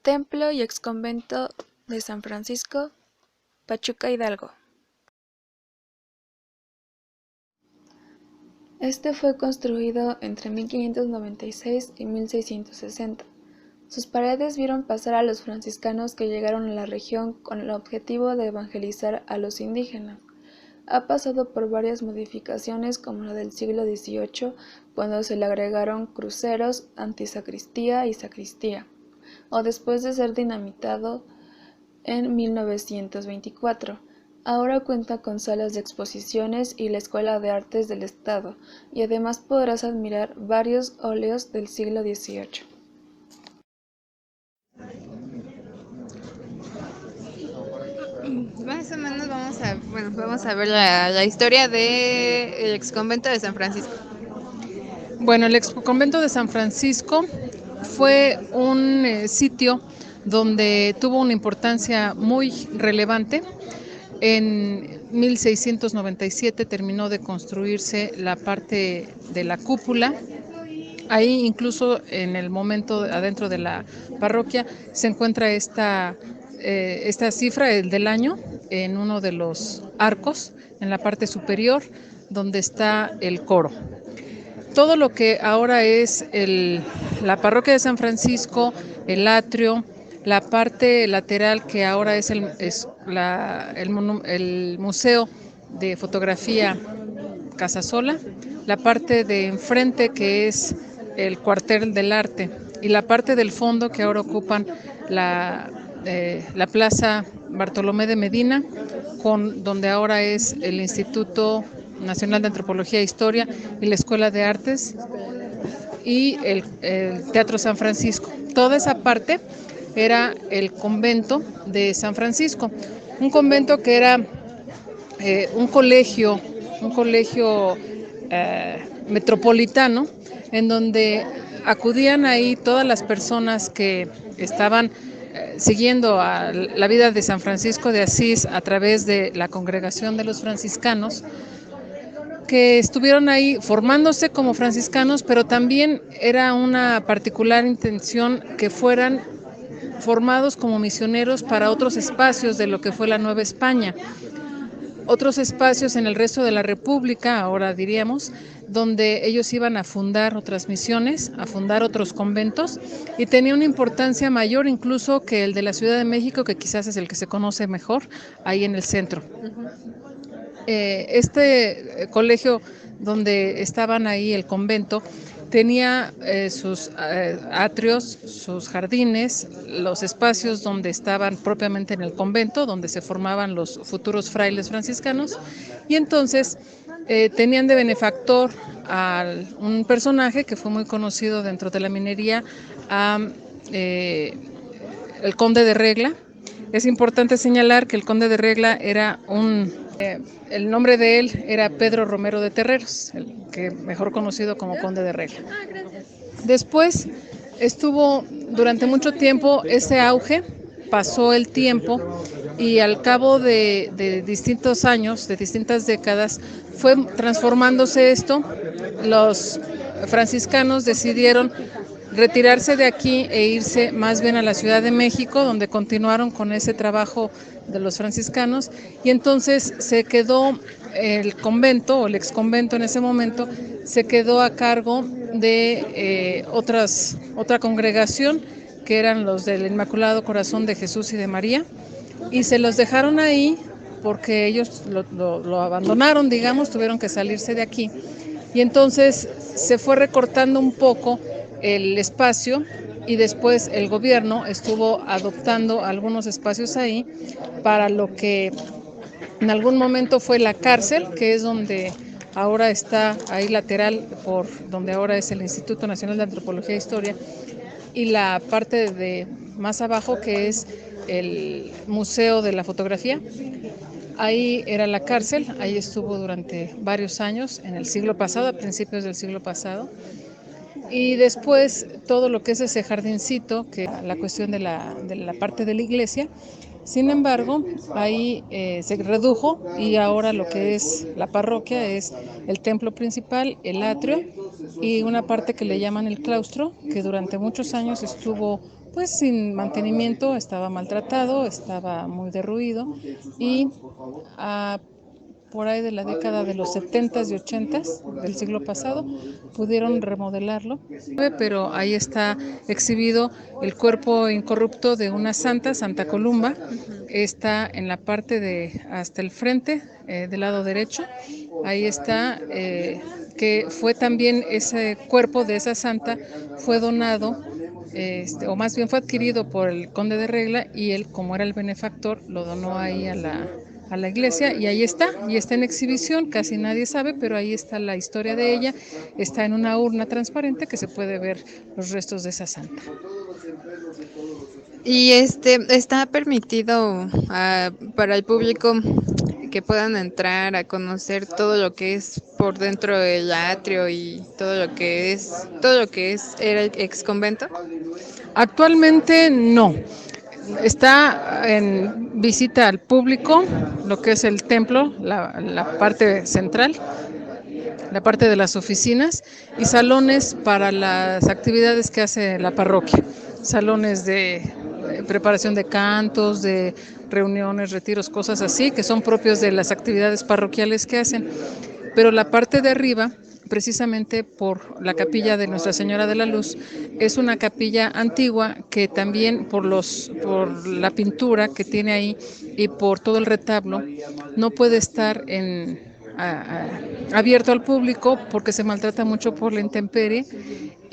Templo y exconvento de San Francisco, Pachuca, Hidalgo. Este fue construido entre 1596 y 1660. Sus paredes vieron pasar a los franciscanos que llegaron a la región con el objetivo de evangelizar a los indígenas. Ha pasado por varias modificaciones como la del siglo XVIII, cuando se le agregaron cruceros, antisacristía y sacristía, o después de ser dinamitado en 1924. Ahora cuenta con salas de exposiciones y la Escuela de Artes del Estado, y además podrás admirar varios óleos del siglo XVIII. Más o menos vamos a ver la historia del exconvento de San Francisco. Bueno, el exconvento de San Francisco fue un sitio donde tuvo una importancia muy relevante. En 1697 terminó de construirse la parte de la cúpula. Ahí incluso en el momento adentro de la parroquia se encuentra esta cifra, el del año, en uno de los arcos, en la parte superior, donde está el coro. Todo lo que ahora es la parroquia de San Francisco, el atrio, la parte lateral que ahora es el Museo de Fotografía Casasola, la parte de enfrente que es el Cuartel del Arte y la parte del fondo que ahora ocupan la Plaza Bartolomé de Medina, donde ahora es el Instituto Nacional de Antropología e Historia y la Escuela de Artes y el Teatro San Francisco. Toda esa parte era el convento de San Francisco, un convento que era un colegio metropolitano, en donde acudían ahí todas las personas que estaban siguiendo a la vida de San Francisco de Asís a través de la congregación de los franciscanos, que estuvieron ahí formándose como franciscanos, pero también era una particular intención que fueran formados como misioneros para otros espacios de lo que fue la Nueva España, otros espacios en el resto de la República, ahora diríamos, donde ellos iban a fundar otras misiones, a fundar otros conventos, y tenía una importancia mayor incluso que el de la Ciudad de México, que quizás es el que se conoce mejor, ahí en el centro. Este colegio donde estaban ahí el convento tenía sus atrios, sus jardines, los espacios donde estaban propiamente en el convento, donde se formaban los futuros frailes franciscanos, y entonces tenían de benefactor a un personaje que fue muy conocido dentro de la minería, el Conde de Regla. Es importante señalar que el Conde de Regla era el nombre de él era Pedro Romero de Terreros, el que mejor conocido como Conde de Regla. Después estuvo durante mucho tiempo ese auge, pasó el tiempo y al cabo de distintos años, de distintas décadas, fue transformándose esto. Los franciscanos decidieron retirarse de aquí e irse más bien a la Ciudad de México, donde continuaron con ese trabajo de los franciscanos, y entonces se quedó el convento, o el exconvento en ese momento, se quedó a cargo de otra congregación, que eran los del Inmaculado Corazón de Jesús y de María, y se los dejaron ahí porque ellos lo abandonaron, digamos, tuvieron que salirse de aquí, y entonces se fue recortando un poco el espacio, y después el gobierno estuvo adoptando algunos espacios ahí para lo que en algún momento fue la cárcel, que es donde ahora está ahí lateral, por donde ahora es el Instituto Nacional de Antropología e Historia, y la parte de más abajo que es el Museo de la Fotografía. Ahí era la cárcel, ahí estuvo durante varios años, en el siglo pasado, a principios del siglo pasado. Y después todo lo que es ese jardincito, que la cuestión de la parte de la iglesia, Sin embargo, ahí se redujo y ahora lo que es la parroquia es el templo principal, el atrio y una parte que le llaman el claustro, que durante muchos años estuvo pues sin mantenimiento, estaba maltratado, estaba muy derruido y por ahí de la década de los 70s y 80s del siglo pasado, pudieron remodelarlo, pero ahí está exhibido el cuerpo incorrupto de una santa, Santa Columba, está en la parte de hasta el frente, del lado derecho, ahí está, que fue también ese cuerpo de esa santa, fue donado o más bien fue adquirido por el conde de Regla y él, como era el benefactor, lo donó ahí a la iglesia y ahí está, y está en exhibición, casi nadie sabe, pero ahí está la historia de ella, está en una urna transparente que se puede ver los restos de esa santa. Y está permitido para el público que puedan entrar a conocer todo lo que es por dentro del atrio y todo lo que es era el ex convento. Actualmente no. Está en visita al público, lo que es el templo, la parte central, la parte de las oficinas y salones para las actividades que hace la parroquia. Salones de preparación de cantos, de reuniones, retiros, cosas así, que son propios de las actividades parroquiales que hacen. Pero la parte de arriba, precisamente por la capilla de Nuestra Señora de la Luz, es una capilla antigua que también por la pintura que tiene ahí y por todo el retablo no puede estar abierto al público porque se maltrata mucho por la intemperie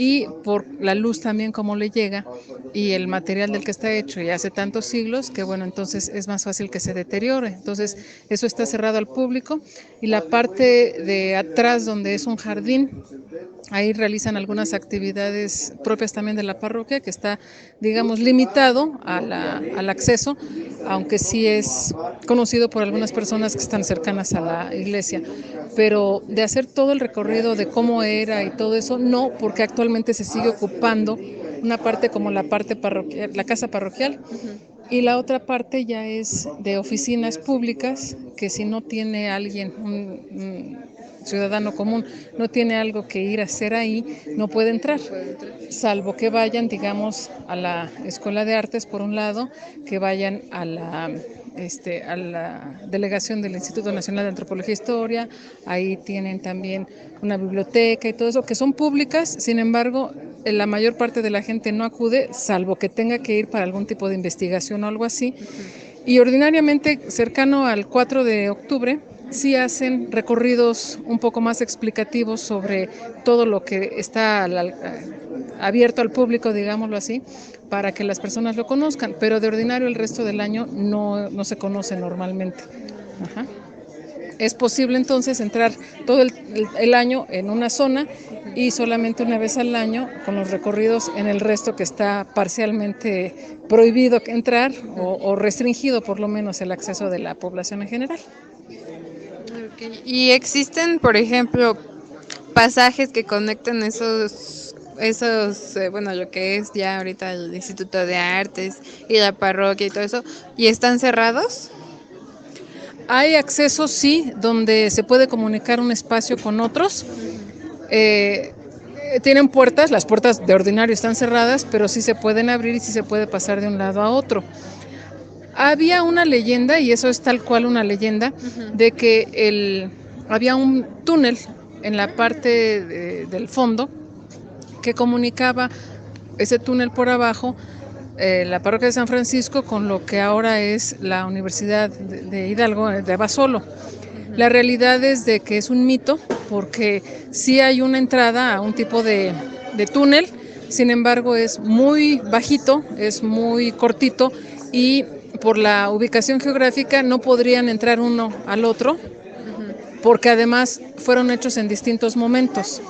y por la luz también como le llega y el material del que está hecho y hace tantos siglos que bueno, entonces es más fácil que se deteriore. Entonces eso está cerrado al público y la parte de atrás donde es un jardín, ahí realizan algunas actividades propias también de la parroquia que está, digamos, limitado al acceso, aunque sí es conocido por algunas personas que están cercanas a la iglesia. Pero de hacer todo el recorrido de cómo era y todo eso, no, porque actualmente se sigue ocupando una parte como la parte parroquial, la casa parroquial, y la otra parte ya es de oficinas públicas, que si no tiene alguien, un ciudadano común, no tiene algo que ir a hacer ahí, no puede entrar, salvo que vayan, digamos, a la Escuela de Artes, por un lado, que vayan a la delegación del Instituto Nacional de Antropología e Historia, ahí tienen también una biblioteca y todo eso, que son públicas, sin embargo, la mayor parte de la gente no acude, salvo que tenga que ir para algún tipo de investigación o algo así, y ordinariamente cercano al 4 de octubre, sí hacen recorridos un poco más explicativos sobre todo lo que está abierto al público, digámoslo así, para que las personas lo conozcan, pero de ordinario el resto del año no se conoce normalmente. Ajá. Es posible entonces entrar todo el año en una zona y solamente una vez al año con los recorridos en el resto que está parcialmente prohibido entrar o restringido por lo menos el acceso de la población en general. Okay. Y existen, por ejemplo, pasajes que conectan bueno, lo que es ya ahorita el Instituto de Artes y la parroquia y todo eso, y están cerrados. Hay accesos, sí, donde se puede comunicar un espacio con otros. Tienen puertas, las puertas de ordinario están cerradas, pero sí se pueden abrir y sí se puede pasar de un lado a otro. Había una leyenda, y eso es tal cual una leyenda, de que había un túnel en la parte del fondo que comunicaba ese túnel por abajo, la parroquia de San Francisco, con lo que ahora es la Universidad de Hidalgo, de Abasolo. La realidad es de que es un mito, porque sí hay una entrada a un tipo de túnel, sin embargo es muy bajito, es muy cortito y por la ubicación geográfica no podrían entrar uno al otro, porque además fueron hechos en distintos momentos.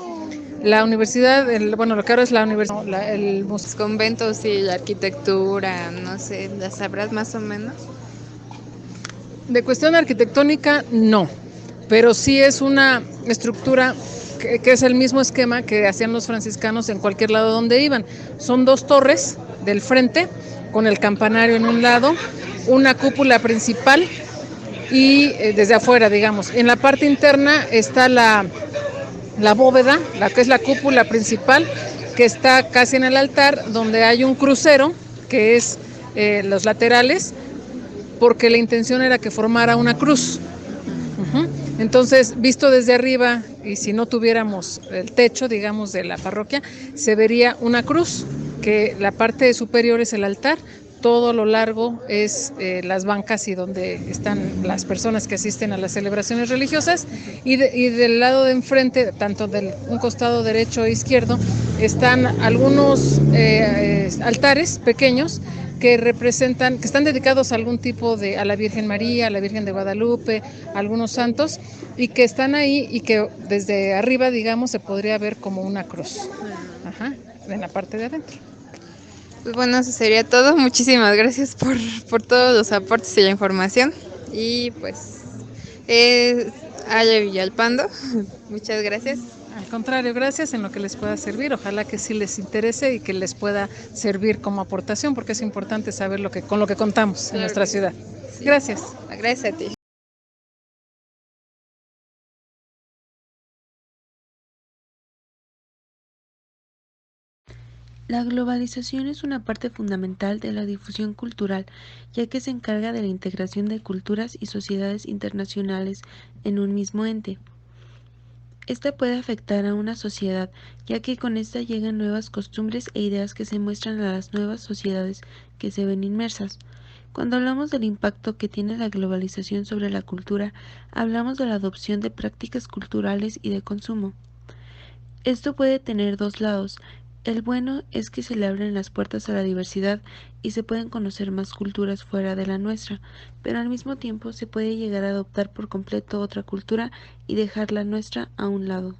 La universidad, lo que ahora es la universidad, Los conventos y la arquitectura, no sé, ¿las sabrás más o menos? De cuestión arquitectónica, no, pero sí es una estructura que es el mismo esquema que hacían los franciscanos en cualquier lado donde iban. Son dos torres del frente con el campanario en un lado, una cúpula principal y desde afuera, digamos. En la parte interna está la bóveda, la que es la cúpula principal, que está casi en el altar, donde hay un crucero, que es los laterales, porque la intención era que formara una cruz. Entonces, visto desde arriba, y si no tuviéramos el techo, digamos, de la parroquia, se vería una cruz, que la parte superior es el altar, todo lo largo es las bancas y donde están las personas que asisten a las celebraciones religiosas, y del lado de enfrente, tanto del un costado derecho e izquierdo, están algunos altares pequeños que representan, que están dedicados a algún tipo a la Virgen María, a la Virgen de Guadalupe, a algunos santos, y que están ahí y que desde arriba, digamos, se podría ver como una cruz. Ajá, en la parte de adentro. Pues bueno, eso sería todo. Muchísimas gracias por todos los aportes y la información. Y pues, Ale Villalpando, muchas gracias. Al contrario, gracias, en lo que les pueda servir. Ojalá que sí les interese y que les pueda servir como aportación, porque es importante saber con lo que contamos en nuestra ciudad. Sí. Gracias. Gracias a ti. La globalización es una parte fundamental de la difusión cultural, ya que se encarga de la integración de culturas y sociedades internacionales en un mismo ente. Esta puede afectar a una sociedad, ya que con esta llegan nuevas costumbres e ideas que se muestran a las nuevas sociedades que se ven inmersas. Cuando hablamos del impacto que tiene la globalización sobre la cultura, hablamos de la adopción de prácticas culturales y de consumo. Esto puede tener dos lados. El bueno es que se le abren las puertas a la diversidad y se pueden conocer más culturas fuera de la nuestra, pero al mismo tiempo se puede llegar a adoptar por completo otra cultura y dejar la nuestra a un lado.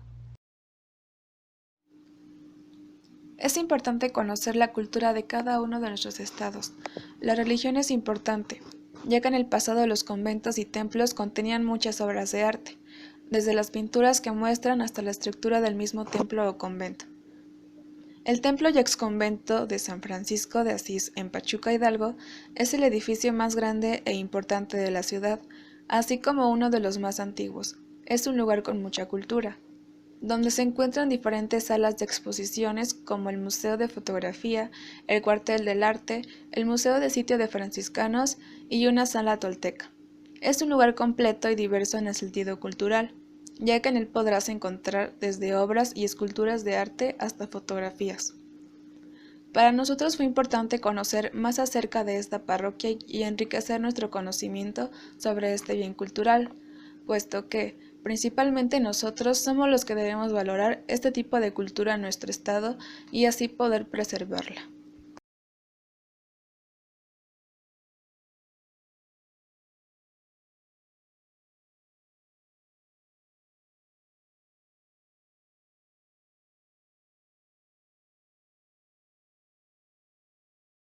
Es importante conocer la cultura de cada uno de nuestros estados. La religión es importante, ya que en el pasado los conventos y templos contenían muchas obras de arte, desde las pinturas que muestran hasta la estructura del mismo templo o convento. El templo y exconvento de San Francisco de Asís en Pachuca, Hidalgo, es el edificio más grande e importante de la ciudad, así como uno de los más antiguos. Es un lugar con mucha cultura, donde se encuentran diferentes salas de exposiciones como el Museo de Fotografía, el Cuartel del Arte, el Museo de Sitio de Franciscanos y una sala tolteca. Es un lugar completo y diverso en el sentido cultural, ya que en él podrás encontrar desde obras y esculturas de arte hasta fotografías. Para nosotros fue importante conocer más acerca de esta parroquia y enriquecer nuestro conocimiento sobre este bien cultural, puesto que, principalmente nosotros, somos los que debemos valorar este tipo de cultura en nuestro estado y así poder preservarla.